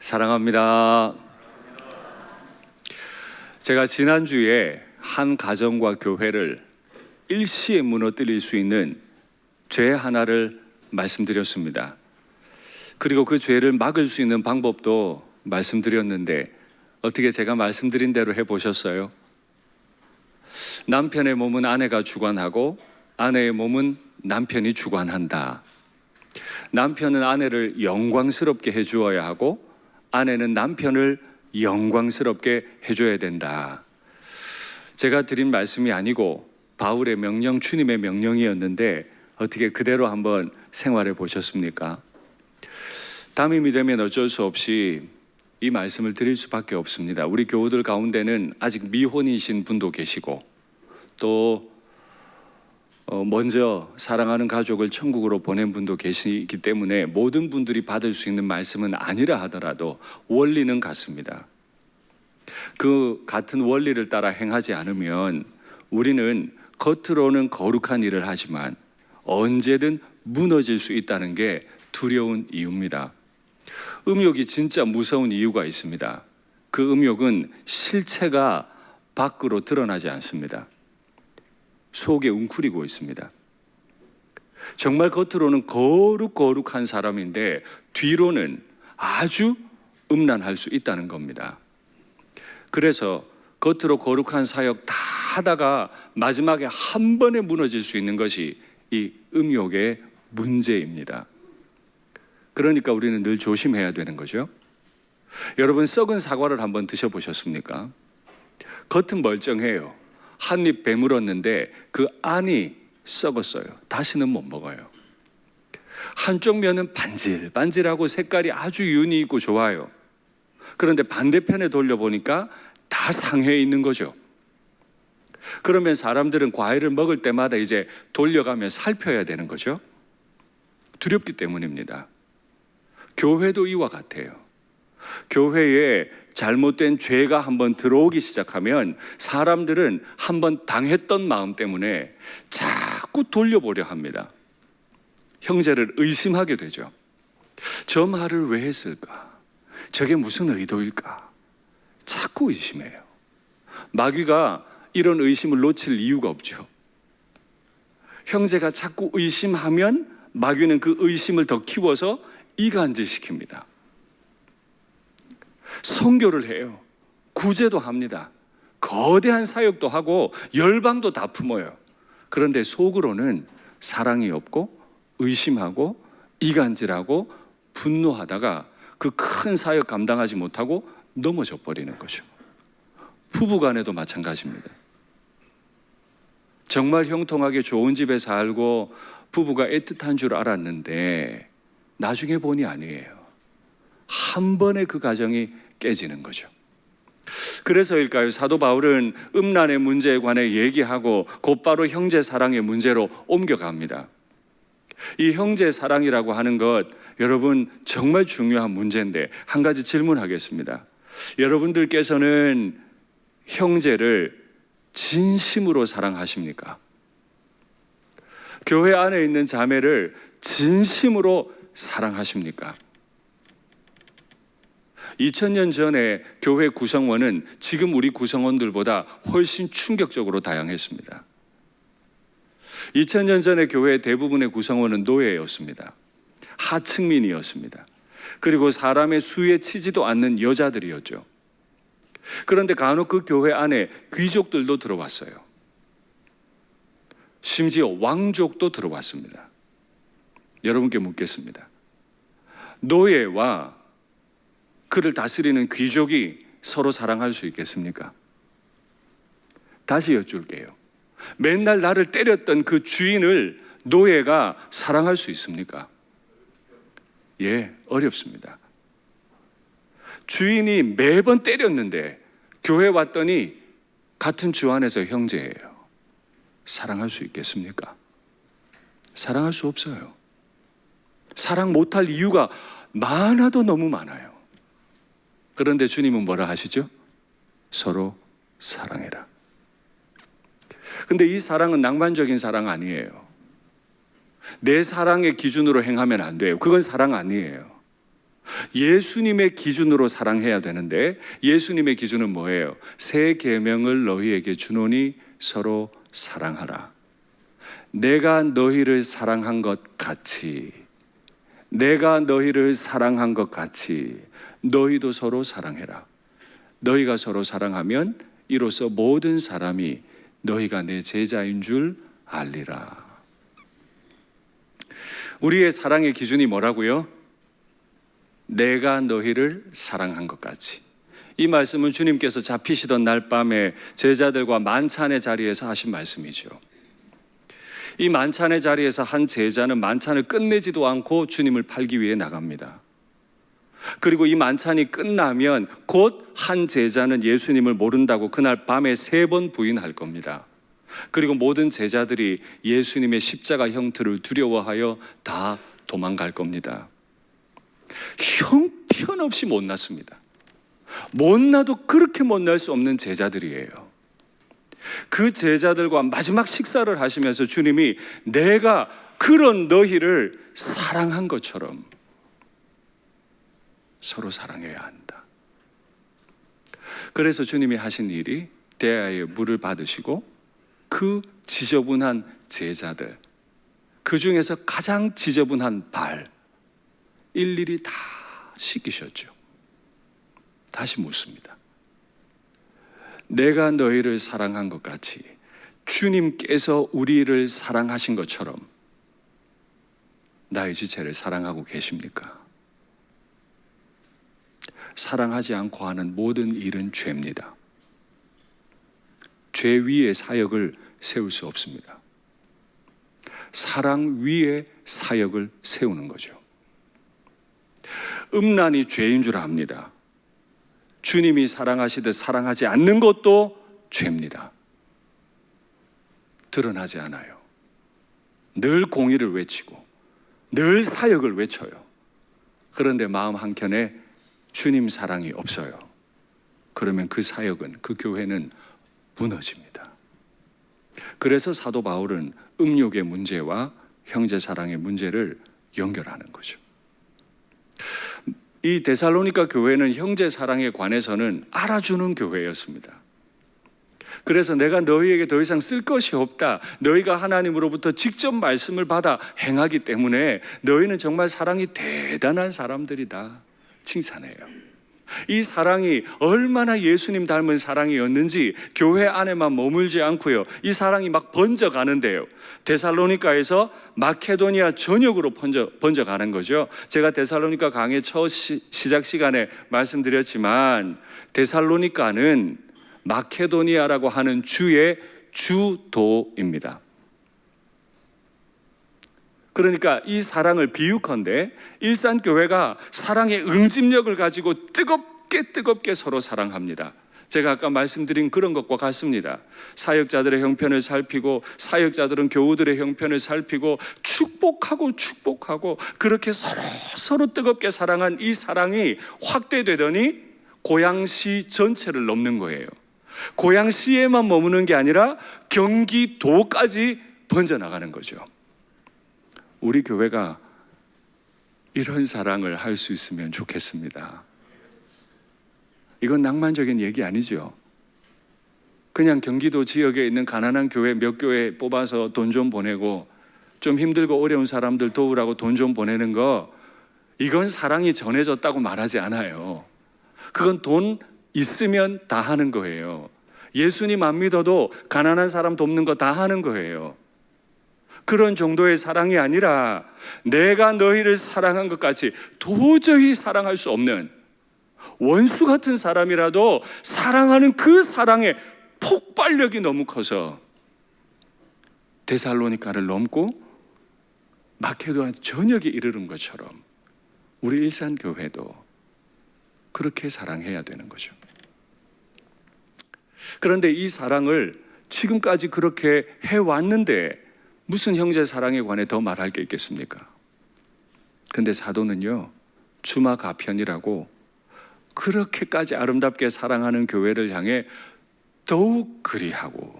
사랑합니다. 제가 지난주에 한 가정과 교회를 일시에 무너뜨릴 수 있는 죄 하나를 말씀드렸습니다. 그리고 그 죄를 막을 수 있는 방법도 말씀드렸는데 어떻게 제가 말씀드린 대로 해보셨어요? 남편의 몸은 아내가 주관하고 아내의 몸은 남편이 주관한다. 남편은 아내를 영광스럽게 해주어야 하고 아내는 남편을 영광스럽게 해줘야 된다. 제가 드린 말씀이 아니고 바울의 명령, 주님의 명령이었는데 어떻게 그대로 한번 생활해 보셨습니까? 담임이 되면 어쩔 수 없이 이 말씀을 드릴 수밖에 없습니다. 우리 교우들 가운데는 아직 미혼이신 분도 계시고 또 먼저 사랑하는 가족을 천국으로 보낸 분도 계시기 때문에 모든 분들이 받을 수 있는 말씀은 아니라 하더라도 원리는 같습니다. 그 같은 원리를 따라 행하지 않으면 우리는 겉으로는 거룩한 일을 하지만 언제든 무너질 수 있다는 게 두려운 이유입니다. 음욕이 진짜 무서운 이유가 있습니다. 그 음욕은 실체가 밖으로 드러나지 않습니다. 속에 웅크리고 있습니다. 정말 겉으로는 거룩한 사람인데 뒤로는 아주 음란할 수 있다는 겁니다. 그래서 겉으로 거룩한 사역 다 하다가 마지막에 한 번에 무너질 수 있는 것이 이 음욕의 문제입니다. 그러니까 우리는 늘 조심해야 되는 거죠. 여러분, 썩은 사과를 한번 드셔보셨습니까? 겉은 멀쩡해요. 한 입 배물었는데 그 안이 썩었어요. 다시는 못 먹어요. 한쪽 면은 반질반질하고 색깔이 아주 윤이 있고 좋아요. 그런데 반대편에 돌려보니까 다 상해 있는 거죠. 그러면 사람들은 과일을 먹을 때마다 이제 돌려가며 살펴야 되는 거죠. 두렵기 때문입니다. 교회도 이와 같아요. 교회에 잘못된 죄가 한번 들어오기 시작하면 사람들은 한번 당했던 마음 때문에 자꾸 돌려보려 합니다. 형제를 의심하게 되죠. 저 말을 왜 했을까? 저게 무슨 의도일까? 자꾸 의심해요. 마귀가 이런 의심을 놓칠 이유가 없죠. 형제가 자꾸 의심하면 마귀는 그 의심을 더 키워서 이간질시킵니다. 선교를 해요. 구제도 합니다. 거대한 사역도 하고 열방도 다 품어요. 그런데 속으로는 사랑이 없고 의심하고 이간질하고 분노하다가 그 큰 사역 감당하지 못하고 넘어져 버리는 거죠. 부부간에도 마찬가지입니다. 정말 형통하게 좋은 집에 살고 부부가 애틋한 줄 알았는데 나중에 보니 아니에요. 한 번에 그 가정이 깨지는 거죠. 그래서일까요? 사도 바울은 음란의 문제에 관해 얘기하고 곧바로 형제 사랑의 문제로 옮겨갑니다. 이 형제 사랑이라고 하는 것, 여러분 정말 중요한 문제인데 한 가지 질문하겠습니다. 여러분들께서는 형제를 진심으로 사랑하십니까? 교회 안에 있는 자매를 진심으로 사랑하십니까? 2000년 전에 교회 구성원은 지금 우리 구성원들보다 훨씬 충격적으로 다양했습니다. 2000년 전에 교회 대부분의 구성원은 노예였습니다. 하층민이었습니다. 그리고 사람의 수에 치지도 않는 여자들이었죠. 그런데 간혹 그 교회 안에 귀족들도 들어왔어요. 심지어 왕족도 들어왔습니다. 여러분께 묻겠습니다. 노예와 그를 다스리는 귀족이 서로 사랑할 수 있겠습니까? 다시 여쭐게요. 맨날 나를 때렸던 그 주인을 노예가 사랑할 수 있습니까? 예, 어렵습니다. 주인이 매번 때렸는데 교회 왔더니 같은 주 안에서 형제예요. 사랑할 수 있겠습니까? 사랑할 수 없어요. 사랑 못할 이유가 많아도 너무 많아요. 그런데 주님은 뭐라 하시죠? 서로 사랑해라. 근데 이 사랑은 낭만적인 사랑 아니에요. 내 사랑의 기준으로 행하면 안 돼요. 그건 사랑 아니에요. 예수님의 기준으로 사랑해야 되는데 예수님의 기준은 뭐예요? 새 계명을 너희에게 주노니 서로 사랑하라. 내가 너희를 사랑한 것 같이, 내가 너희를 사랑한 것 같이 너희도 서로 사랑해라. 너희가 서로 사랑하면 이로써 모든 사람이 너희가 내 제자인 줄 알리라. 우리의 사랑의 기준이 뭐라고요? 내가 너희를 사랑한 것 같이. 이 말씀은 주님께서 잡히시던 날 밤에 제자들과 만찬의 자리에서 하신 말씀이죠. 이 만찬의 자리에서 한 제자는 만찬을 끝내지도 않고 주님을 팔기 위해 나갑니다. 그리고 이 만찬이 끝나면 곧 한 제자는 예수님을 모른다고 그날 밤에 3번 부인할 겁니다. 그리고 모든 제자들이 예수님의 십자가 형틀을 두려워하여 다 도망갈 겁니다. 형편없이 못났습니다. 못나도 그렇게 못날 수 없는 제자들이에요. 그 제자들과 마지막 식사를 하시면서 주님이 내가 그런 너희를 사랑한 것처럼 서로 사랑해야 한다. 그래서 주님이 하신 일이 대야의 물을 받으시고 그 지저분한 제자들, 그 중에서 가장 지저분한 발 일일이 다 씻기셨죠. 다시 묻습니다. 내가 너희를 사랑한 것 같이 주님께서 우리를 사랑하신 것처럼 나의 지체를 사랑하고 계십니까? 사랑하지 않고 하는 모든 일은 죄입니다. 죄 위에 사역을 세울 수 없습니다. 사랑 위에 사역을 세우는 거죠. 음란이 죄인 줄 압니다. 주님이 사랑하시듯 사랑하지 않는 것도 죄입니다. 드러나지 않아요. 늘 공의를 외치고 늘 사역을 외쳐요. 그런데 마음 한켠에 주님 사랑이 없어요. 그러면 그 사역은, 그 교회는 무너집니다. 그래서 사도 바울은 음욕의 문제와 형제 사랑의 문제를 연결하는 거죠. 이 데살로니가 교회는 형제 사랑에 관해서는 알아주는 교회였습니다. 그래서 내가 너희에게 더 이상 쓸 것이 없다. 너희가 하나님으로부터 직접 말씀을 받아 행하기 때문에 너희는 정말 사랑이 대단한 사람들이다. 칭찬해요. 이 사랑이 얼마나 예수님 닮은 사랑이었는지 교회 안에만 머물지 않고요. 이 사랑이 막 번져가는데요. 데살로니가에서 마케도니아 전역으로 번져가는 거죠. 제가 데살로니가 강의 첫 시작 시간에 말씀드렸지만 데살로니가는 마케도니아라고 하는 주의 주도입니다. 그러니까 이 사랑을 비유컨대 일산교회가 사랑의 응집력을 가지고 뜨겁게 서로 사랑합니다. 제가 아까 말씀드린 그런 것과 같습니다. 사역자들의 형편을 살피고 사역자들은 교우들의 형편을 살피고 축복하고 그렇게 서로 뜨겁게 사랑한 이 사랑이 확대되더니 고양시 전체를 넘는 거예요. 고양시에만 머무는 게 아니라 경기도까지 번져나가는 거죠. 우리 교회가 이런 사랑을 할 수 있으면 좋겠습니다. 이건 낭만적인 얘기 아니죠. 그냥 경기도 지역에 있는 가난한 교회 몇 교회 뽑아서 돈 좀 보내고 좀 힘들고 어려운 사람들 도우라고 돈 좀 보내는 거, 이건 사랑이 전해졌다고 말하지 않아요. 그건 돈 있으면 다 하는 거예요. 예수님 안 믿어도 가난한 사람 돕는 거 다 하는 거예요. 그런 정도의 사랑이 아니라 내가 너희를 사랑한 것 같이 도저히 사랑할 수 없는 원수 같은 사람이라도 사랑하는 그 사랑의 폭발력이 너무 커서 데살로니가를 넘고 마케도니아 전역에 이르는 것처럼 우리 일산교회도 그렇게 사랑해야 되는 거죠. 그런데 이 사랑을 지금까지 그렇게 해왔는데 무슨 형제 사랑에 관해 더 말할 게 있겠습니까? 근데 사도는요, 주마 가편이라고 그렇게까지 아름답게 사랑하는 교회를 향해 더욱 그리하고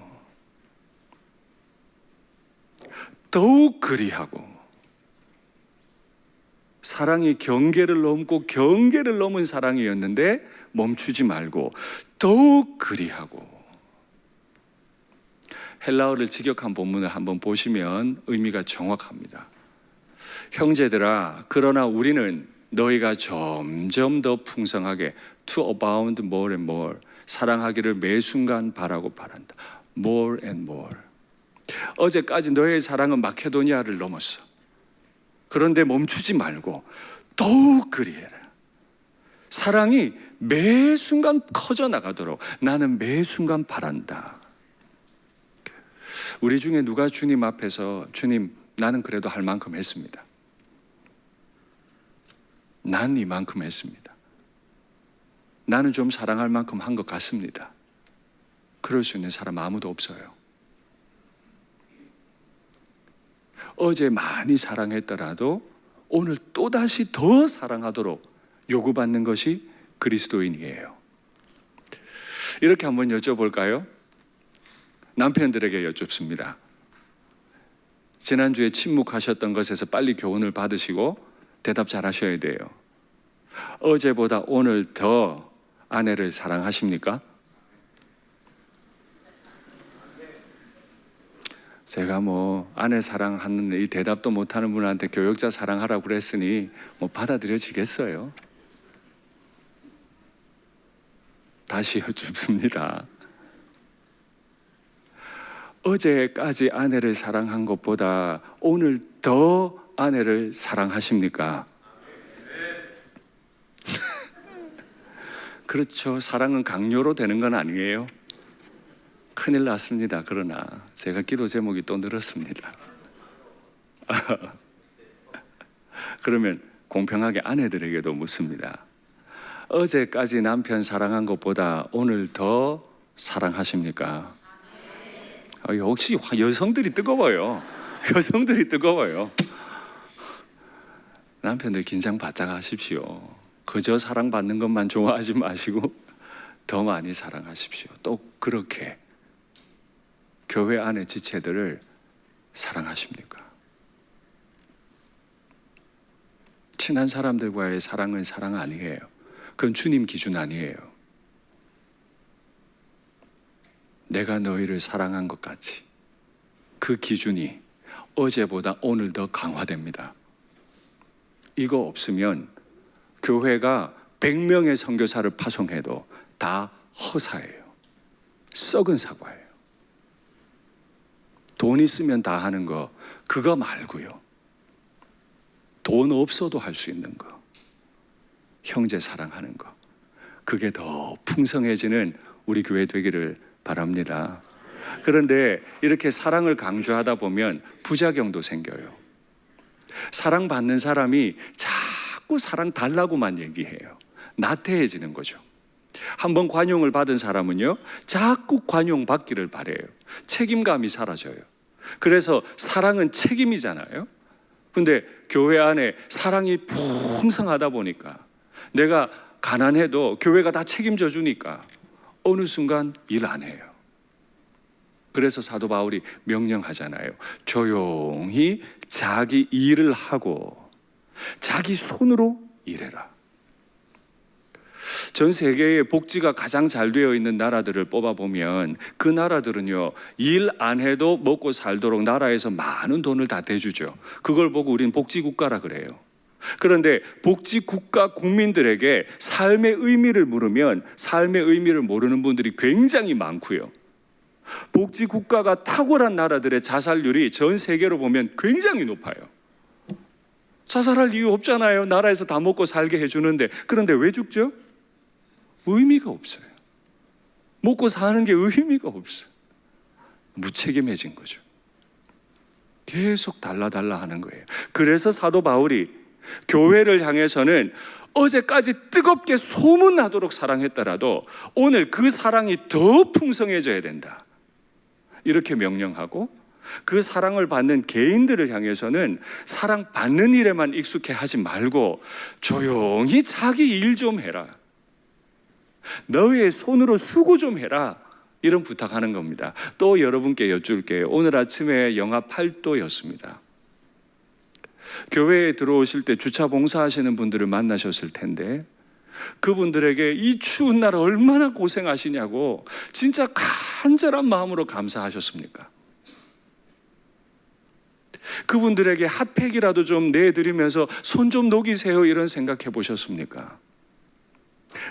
사랑이 경계를 넘고 경계를 넘은 사랑이었는데 멈추지 말고 더욱 그리하고. 헬라어를 직역한 본문을 한번 보시면 의미가 정확합니다. 형제들아, 그러나 우리는 너희가 점점 더 풍성하게 to abound more and more, 사랑하기를 매 순간 바라고 바란다. more and more. 어제까지 너의 사랑은 마케도니아를 넘었어. 그런데 멈추지 말고 더욱 그리해라. 사랑이 매 순간 커져 나가도록 나는 매 순간 바란다. 우리 중에 누가 주님 앞에서 주님, 나는 그래도 할 만큼 했습니다. 난 이만큼 했습니다. 나는 좀 사랑할 만큼 한 것 같습니다. 그럴 수 있는 사람 아무도 없어요. 어제 많이 사랑했더라도 오늘 또다시 더 사랑하도록 요구받는 것이 그리스도인이에요. 이렇게 한번 여쭤볼까요? 남편들에게 여쭙습니다. 지난주에 침묵하셨던 것에서 빨리 교훈을 받으시고 대답 잘 하셔야 돼요. 어제보다 오늘 더 아내를 사랑하십니까? 제가 아내 사랑하는 이 대답도 못하는 분한테 교역자 사랑하라고 그랬으니 받아들여지겠어요? 다시 여쭙습니다. 어제까지 아내를 사랑한 것보다 오늘 더 아내를 사랑하십니까? 그렇죠. 사랑은 강요로 되는 건 아니에요. 큰일 났습니다. 그러나 제가 기도 제목이 또 늘었습니다. 그러면 공평하게 아내들에게도 묻습니다. 어제까지 남편 사랑한 것보다 오늘 더 사랑하십니까? 역시 여성들이 뜨거워요. 여성들이 뜨거워요. 남편들 긴장 바짝 하십시오. 그저 사랑받는 것만 좋아하지 마시고 더 많이 사랑하십시오. 또 그렇게 교회 안의 지체들을 사랑하십니까? 친한 사람들과의 사랑은 사랑 아니에요. 그건 주님 기준 아니에요. 내가 너희를 사랑한 것 같이 그 기준이 어제보다 오늘 더 강화됩니다. 이거 없으면 교회가 100명의 선교사를 파송해도 다 허사예요. 썩은 사과예요. 돈 있으면 다 하는 거 그거 말고요. 돈 없어도 할 수 있는 거, 형제 사랑하는 거, 그게 더 풍성해지는 우리 교회 되기를 바랍니다. 그런데 이렇게 사랑을 강조하다 보면 부작용도 생겨요. 사랑받는 사람이 자꾸 사랑 달라고만 얘기해요. 나태해지는 거죠. 한번 관용을 받은 사람은요, 자꾸 관용받기를 바래요. 책임감이 사라져요. 그래서 사랑은 책임이잖아요. 근데 교회 안에 사랑이 풍성하다 보니까 내가 가난해도 교회가 다 책임져 주니까 어느 순간 일 안 해요. 그래서 사도 바울이 명령하잖아요. 조용히 자기 일을 하고 자기 손으로 일해라. 전 세계의 복지가 가장 잘 되어 있는 나라들을 뽑아보면 그 나라들은요, 일 안 해도 먹고 살도록 나라에서 많은 돈을 다 대주죠. 그걸 보고 우린 복지국가라 그래요. 그런데 복지국가 국민들에게 삶의 의미를 물으면 삶의 의미를 모르는 분들이 굉장히 많고요. 복지국가가 탁월한 나라들의 자살률이 전 세계로 보면 굉장히 높아요. 자살할 이유 없잖아요. 나라에서 다 먹고 살게 해주는데. 그런데 왜 죽죠? 의미가 없어요. 먹고 사는 게 의미가 없어요. 무책임해진 거죠. 계속 달라달라 하는 거예요. 그래서 사도 바울이 교회를 향해서는 어제까지 뜨겁게 소문나도록 사랑했더라도 오늘 그 사랑이 더 풍성해져야 된다, 이렇게 명령하고, 그 사랑을 받는 개인들을 향해서는 사랑받는 일에만 익숙해 하지 말고 조용히 자기 일 좀 해라, 너의 손으로 수고 좀 해라, 이런 부탁하는 겁니다. 또 여러분께 여쭐게요. 오늘 아침에 영하 8도였습니다. 교회에 들어오실 때 주차 봉사하시는 분들을 만나셨을 텐데 그분들에게 이 추운 날 얼마나 고생하시냐고 진짜 간절한 마음으로 감사하셨습니까? 그분들에게 핫팩이라도 좀 내드리면서 손 좀 녹이세요 이런 생각해 보셨습니까?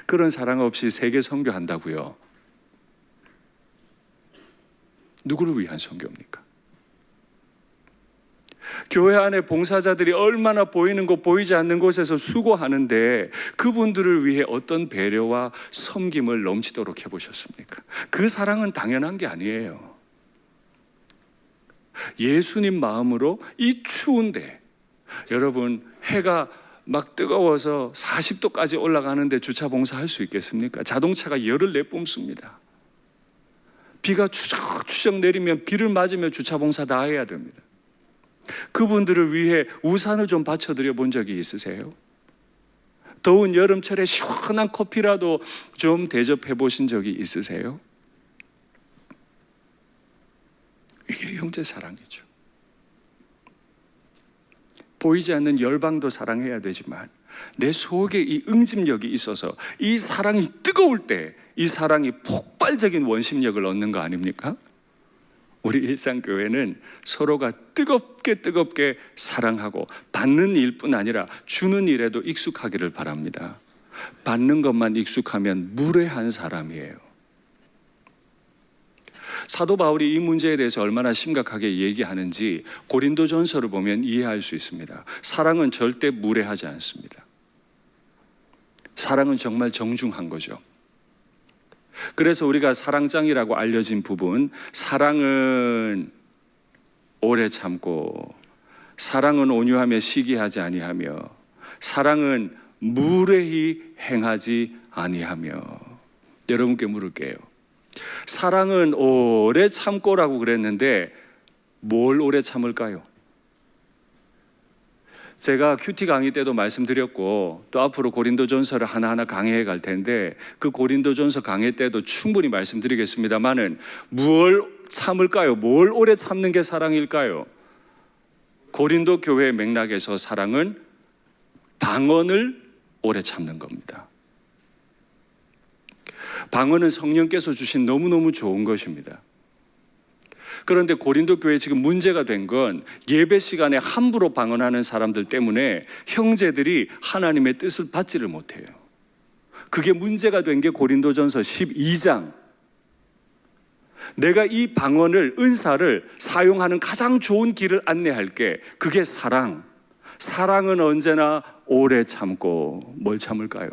그런 사랑 없이 세계 선교한다고요? 누구를 위한 선교입니까? 교회 안에 봉사자들이 얼마나 보이는 곳 보이지 않는 곳에서 수고하는데 그분들을 위해 어떤 배려와 섬김을 넘치도록 해보셨습니까? 그 사랑은 당연한 게 아니에요. 예수님 마음으로 이 추운데, 여러분 해가 막 뜨거워서 40도까지 올라가는데 주차 봉사할 수 있겠습니까? 자동차가 열을 내뿜습니다. 비가 추적추적 내리면 비를 맞으며 주차 봉사 다 해야 됩니다. 그분들을 위해 우산을 좀 받쳐드려 본 적이 있으세요? 더운 여름철에 시원한 커피라도 좀 대접해 보신 적이 있으세요? 이게 형제 사랑이죠. 보이지 않는 열방도 사랑해야 되지만 내 속에 이 응집력이 있어서 이 사랑이 뜨거울 때 이 사랑이 폭발적인 원심력을 얻는 거 아닙니까? 우리 일상교회는 서로가 뜨겁게 사랑하고 받는 일뿐 아니라 주는 일에도 익숙하기를 바랍니다. 받는 것만 익숙하면 무례한 사람이에요. 사도 바울이 이 문제에 대해서 얼마나 심각하게 얘기하는지 고린도전서를 보면 이해할 수 있습니다. 사랑은 절대 무례하지 않습니다. 사랑은 정말 정중한 거죠. 그래서 우리가 사랑장이라고 알려진 부분, 사랑은 오래 참고, 사랑은 온유하며 시기하지 아니하며, 사랑은 무례히 행하지 아니하며. 여러분께 물을게요. 사랑은 오래 참고라고 그랬는데 뭘 오래 참을까요? 제가 큐티 강의 때도 말씀드렸고 또 앞으로 고린도전서를 하나하나 강의해 갈 텐데 그 고린도전서 강의 때도 충분히 말씀드리겠습니다만은 뭘 참을까요? 뭘 오래 참는 게 사랑일까요? 고린도 교회의 맥락에서 사랑은 방언을 오래 참는 겁니다. 방언은 성령께서 주신 너무너무 좋은 것입니다. 그런데 고린도 교회에 지금 문제가 된 건 예배 시간에 함부로 방언하는 사람들 때문에 형제들이 하나님의 뜻을 받지를 못해요. 그게 문제가 된 게 고린도전서 12장. 내가 이 방언을, 은사를 사용하는 가장 좋은 길을 안내할게. 그게 사랑. 사랑은 언제나 오래 참고 뭘 참을까요?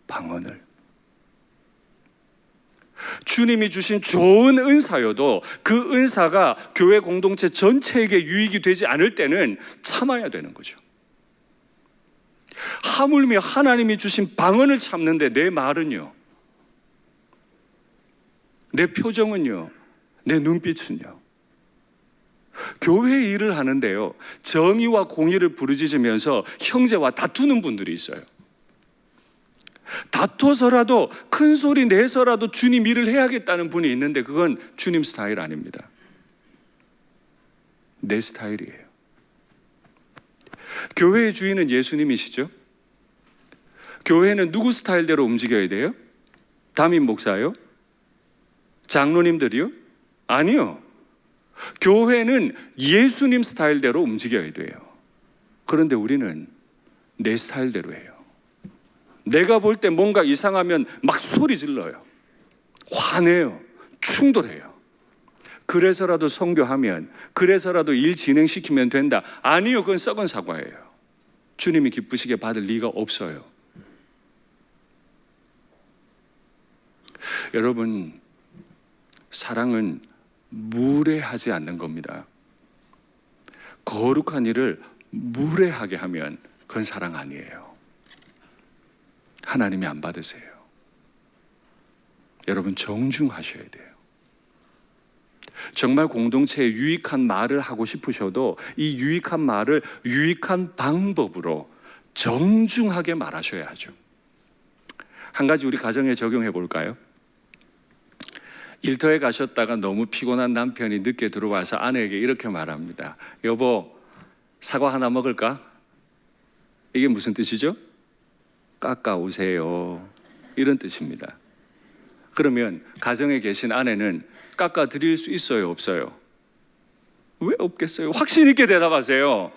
방언을. 주님이 주신 좋은 은사여도 그 은사가 교회 공동체 전체에게 유익이 되지 않을 때는 참아야 되는 거죠. 하물며 하나님이 주신 방언을 참는데 내 말은요, 내 표정은요, 내 눈빛은요. 교회 일을 하는데요, 정의와 공의를 부르짖으면서 형제와 다투는 분들이 있어요. 다퉈서라도 큰 소리 내서라도 주님 일을 해야겠다는 분이 있는데 그건 주님 스타일 아닙니다. 내 스타일이에요. 교회의 주인은 예수님이시죠? 교회는 누구 스타일대로 움직여야 돼요? 담임 목사요? 장로님들이요? 아니요. 교회는 예수님 스타일대로 움직여야 돼요. 그런데 우리는 내 스타일대로 해요. 내가 볼 때 뭔가 이상하면 막 소리 질러요. 화내요. 충돌해요. 그래서라도 선교하면, 그래서라도 일 진행시키면 된다. 아니요, 그건 썩은 사과예요. 주님이 기쁘시게 받을 리가 없어요. 여러분, 사랑은 무례하지 않는 겁니다. 거룩한 일을 무례하게 하면 그건 사랑 아니에요. 하나님이 안 받으세요. 여러분 정중하셔야 돼요. 정말 공동체에 유익한 말을 하고 싶으셔도 이 유익한 말을 유익한 방법으로 정중하게 말하셔야 하죠. 한 가지 우리 가정에 적용해 볼까요? 일터에 가셨다가 너무 피곤한 남편이 늦게 들어와서 아내에게 이렇게 말합니다. 여보, 사과 하나 먹을까? 이게 무슨 뜻이죠? 깎아오세요. 이런 뜻입니다. 그러면 가정에 계신 아내는 깎아 드릴 수 있어요, 없어요? 왜 없겠어요? 확신 있게 대답하세요.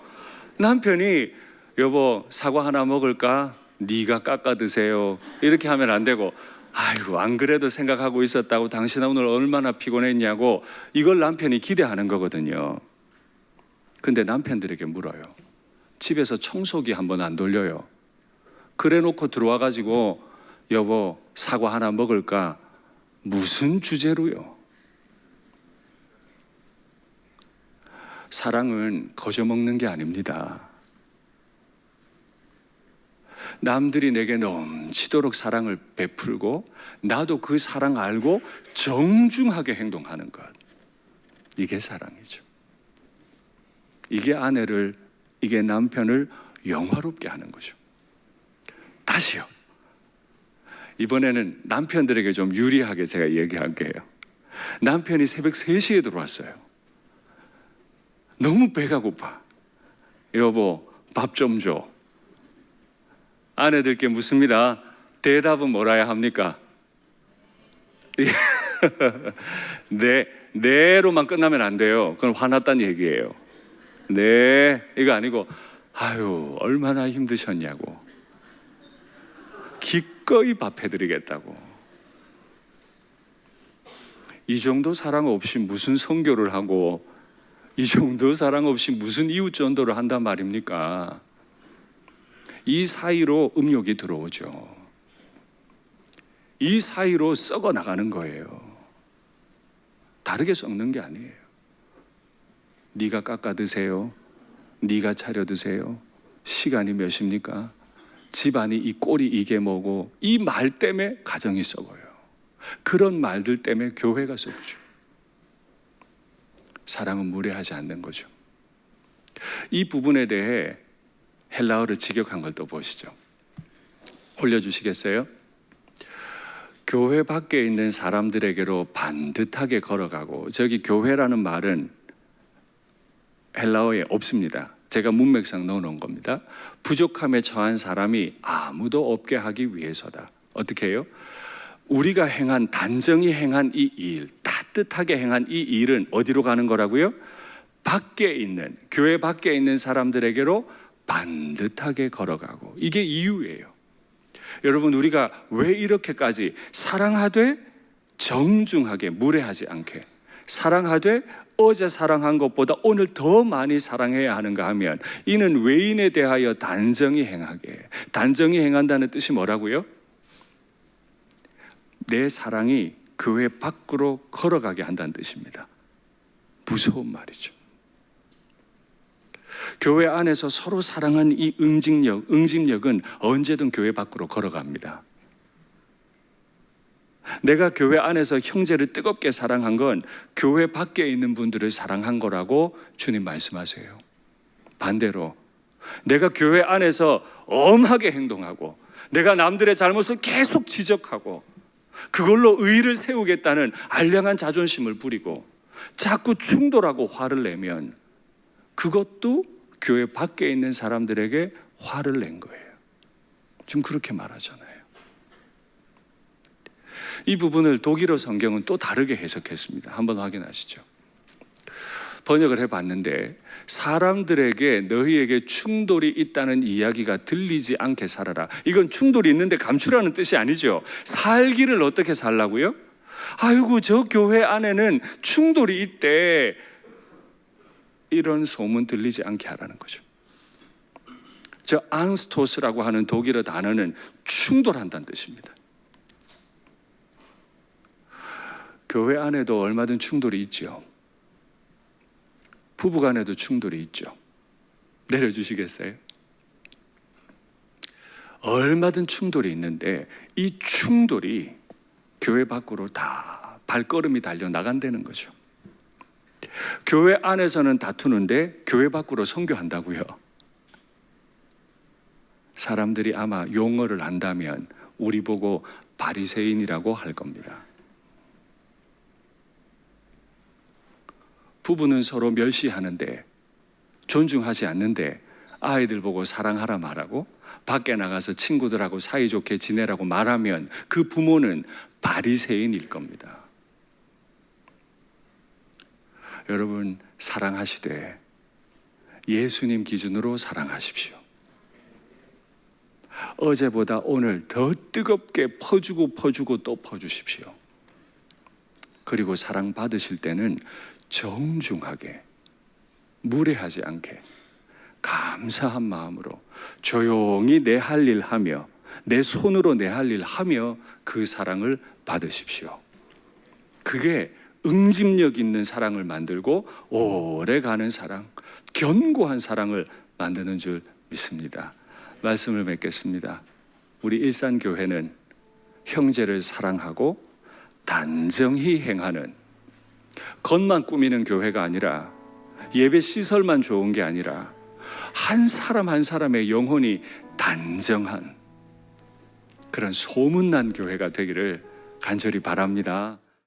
남편이 여보 사과 하나 먹을까? 네가 깎아 드세요. 이렇게 하면 안 되고 아이고 안 그래도 생각하고 있었다고 당신 오늘 얼마나 피곤했냐고 이걸 남편이 기대하는 거거든요. 근데 남편들에게 물어요. 집에서 청소기 한 번 안 돌려요. 그래 놓고 들어와 가지고 여보 사과 하나 먹을까? 무슨 주제로요? 사랑은 거저 먹는 게 아닙니다. 남들이 내게 넘치도록 사랑을 베풀고 나도 그 사랑 알고 정중하게 행동하는 것. 이게 사랑이죠. 이게 아내를, 이게 남편을 영화롭게 하는 거죠. 다시요. 이번에는 남편들에게 좀 유리하게 제가 얘기할게요. 남편이 새벽 3시에 들어왔어요. 너무 배가 고파. 여보, 밥 좀 줘. 아내들께 묻습니다. 대답은 뭐라 해야 합니까? 네로만 끝나면 안 돼요. 그건 화났다는 얘기예요. 네, 이거 아니고 아유, 얼마나 힘드셨냐고. 기꺼이 밥 해드리겠다고. 이 정도 사랑 없이 무슨 선교를 하고 이 정도 사랑 없이 무슨 이웃 전도를 한단 말입니까? 이 사이로 음욕이 들어오죠. 이 사이로 썩어 나가는 거예요. 다르게 썩는 게 아니에요. 네가 깎아 드세요. 네가 차려 드세요. 시간이 몇입니까? 집안이 이 꼴이 이게 뭐고 이 말 때문에 가정이 썩어요. 그런 말들 때문에 교회가 썩죠. 사랑은 무례하지 않는 거죠. 이 부분에 대해 헬라어를 직역한 걸 또 보시죠. 올려주시겠어요? 교회 밖에 있는 사람들에게로 반듯하게 걸어가고, 저기 교회라는 말은 헬라어에 없습니다. 제가 문맥상 넣어놓은 겁니다. 부족함에 처한 사람이 아무도 없게 하기 위해서다. 어떻게 해요? 우리가 행한, 단정히 행한 이 일, 따뜻하게 행한 이 일은 어디로 가는 거라고요? 밖에 있는, 교회 밖에 있는 사람들에게로 반듯하게 걸어가고. 이게 이유예요. 여러분, 우리가 왜 이렇게까지 사랑하되 정중하게, 무례하지 않게, 사랑하되 어제 사랑한 것보다 오늘 더 많이 사랑해야 하는가 하면, 이는 외인에 대하여 단정히 행하게. 단정히 행한다는 뜻이 뭐라고요? 내 사랑이 교회 밖으로 걸어가게 한다는 뜻입니다. 무서운 말이죠. 교회 안에서 서로 사랑한 이 응집력은 언제든 교회 밖으로 걸어갑니다. 내가 교회 안에서 형제를 뜨겁게 사랑한 건 교회 밖에 있는 분들을 사랑한 거라고 주님 말씀하세요. 반대로 내가 교회 안에서 엄하게 행동하고 내가 남들의 잘못을 계속 지적하고 그걸로 의의를 세우겠다는 알량한 자존심을 부리고 자꾸 충돌하고 화를 내면 그것도 교회 밖에 있는 사람들에게 화를 낸 거예요. 지금 그렇게 말하잖아요. 이 부분을 독일어 성경은 또 다르게 해석했습니다. 한번 확인하시죠. 번역을 해봤는데, 사람들에게 너희에게 충돌이 있다는 이야기가 들리지 않게 살아라. 이건 충돌이 있는데 감추라는 뜻이 아니죠. 살기를 어떻게 살라고요? 아이고, 저 교회 안에는 충돌이 있대. 이런 소문 들리지 않게 하라는 거죠. 저 앙스토스라고 하는 독일어 단어는 충돌한다는 뜻입니다. 교회 안에도 얼마든 충돌이 있죠. 부부 간에도 충돌이 있죠. 내려주시겠어요? 얼마든 충돌이 있는데 이 충돌이 교회 밖으로 다 발걸음이 달려 나간다는 거죠. 교회 안에서는 다투는데 교회 밖으로 선교한다고요. 사람들이 아마 용어를 안다면 우리 보고 바리새인이라고 할 겁니다. 부부는 서로 멸시하는데 존중하지 않는데 아이들 보고 사랑하라 말하고 밖에 나가서 친구들하고 사이좋게 지내라고 말하면 그 부모는 바리새인일 겁니다. 여러분, 사랑하시되 예수님 기준으로 사랑하십시오. 어제보다 오늘 더 뜨겁게 퍼주고 또 퍼주십시오. 그리고 사랑받으실 때는 정중하게, 무례하지 않게 감사한 마음으로 조용히 내 할 일 하며, 내 손으로 내 할 일 하며 그 사랑을 받으십시오. 그게 응집력 있는 사랑을 만들고 오래가는 사랑, 견고한 사랑을 만드는 줄 믿습니다. 말씀을 맺겠습니다. 우리 일산교회는 형제를 사랑하고 단정히 행하는, 겉만 꾸미는 교회가 아니라, 예배 시설만 좋은 게 아니라 한 사람 한 사람의 영혼이 단정한 그런 소문난 교회가 되기를 간절히 바랍니다.